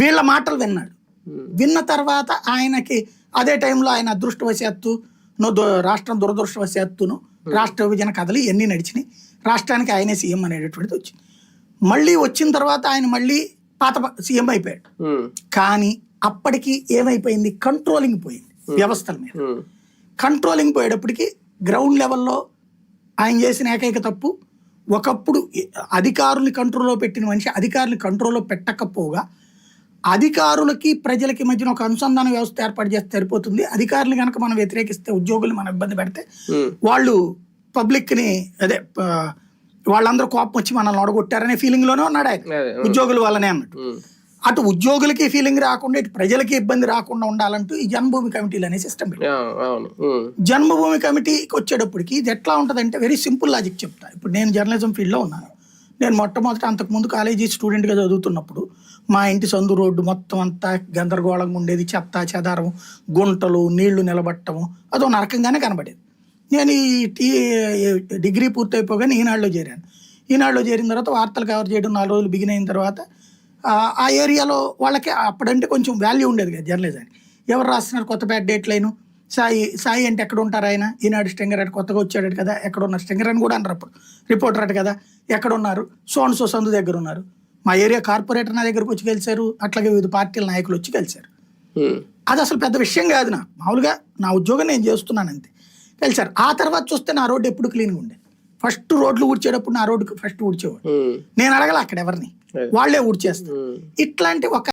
వీళ్ళ మాటలు విన్నాడు. విన్న తర్వాత ఆయనకి అదే టైంలో ఆయన అదృష్టవశాత్తు రాష్ట్రం దురదృష్టవశాత్తును రాష్ట్ర విభజన కథలు ఇవన్నీ నడిచినాయి. రాష్ట్రానికి ఆయనే సీఎం అనేటటువంటిది వచ్చింది. మళ్ళీ వచ్చిన తర్వాత ఆయన మళ్ళీ పాత సీఎం అయిపోయాడు. కానీ అప్పటికి ఏమైపోయింది, కంట్రోలింగ్ పోయింది వ్యవస్థల మీద. కంట్రోలింగ్ పోయేటప్పటికి గ్రౌండ్ లెవెల్లో ఆయన చేసిన ఏకైక తప్పు, ఒకప్పుడు అధికారుల్ని కంట్రోల్లో పెట్టిన మనిషి అధికారులు కంట్రోల్లో పెట్టకపోగా అధికారులకి ప్రజలకి మధ్యన ఒక అనుసంధాన వ్యవస్థ ఏర్పాటు చేస్తే సరిపోతుంది. అధికారులు కనుక మనం వ్యతిరేకిస్తే, ఉద్యోగులు మనం ఇబ్బంది పెడితే వాళ్ళు పబ్లిక్ని అదే వాళ్ళందరూ కోపం వచ్చి మనల్ని ఒడగొట్టారనే ఫీలింగ్ లోనే ఉన్నాడు ఆయన, ఉద్యోగుల వల్లనే అన్నట్టు. అటు ఉద్యోగులకి ఫీలింగ్ రాకుండా ఇటు ప్రజలకి ఇబ్బంది రాకుండా ఉండాలంటూ ఈ జన్మభూమి కమిటీలు అనే సిస్టమ్ పెట్టారు. జన్మభూమి కమిటీకి వచ్చేటప్పటికి ఇది ఎట్లా ఉంటుందంటే, వెరీ సింపుల్ లాజిక్ చెప్తా. ఇప్పుడు నేను జర్నలిజం ఫీల్డ్లో ఉన్నాను. నేను మొట్టమొదట అంతకుముందు కాలేజీ స్టూడెంట్గా చదువుతున్నప్పుడు మా ఇంటి సందు రోడ్డు మొత్తం అంతా గందరగోళంగా ఉండేది. చెత్త చెదారం, గుంటలు, నీళ్లు నిలబట్టము, అదో నరకంగానే కనబడేది. నేను ఈ డిగ్రీ పూర్తయిపోగానే ఈనాడులో చేరాను. ఈనాడులో చేరిన తర్వాత వార్తలు కవర్ చేయడం 4 రోజులు బిగిన్ అయిన తర్వాత ఆ ఏరియాలో వాళ్ళకి అప్పుడంటే కొంచెం వాల్యూ ఉండేది కదా జర్నలిజానికి. ఎవరు రాస్తున్నారు కొత్తపేట డేట్ లైను, సాయి అంటే ఎక్కడ ఉంటారు ఆయన, ఈనాడు స్టెంగర్ అటు కొత్తగా వచ్చాడు కదా, ఎక్కడ ఉన్నారు స్టెంగర్ అని కూడా అన్నారు అప్పుడు, రిపోర్టర్ అటు కదా, ఎక్కడ ఉన్నారు, సో సందు దగ్గర ఉన్నారు. మా ఏరియా కార్పొరేటర్ నా దగ్గరకు వచ్చి కలిశారు, అట్లాగే వివిధ పార్టీల నాయకులు వచ్చి కలిశారు. అది అసలు పెద్ద విషయం కాదు, నాకు మామూలుగా నా ఉద్యోగం నేను చేస్తున్నాను అంతే, కలిశారు. ఆ తర్వాత చూస్తే నా రోడ్డు ఎప్పుడు క్లీన్గా ఉండేది. ఫస్ట్ రోడ్లు ఊడ్చేటప్పుడు నా రోడ్డుకి ఫస్ట్ ఊడ్చేవాడు. నేను అడగల అక్కడ ఎవరిని, వాళ్లే ఊడ్చేస్తారు. ఇట్లాంటి ఒక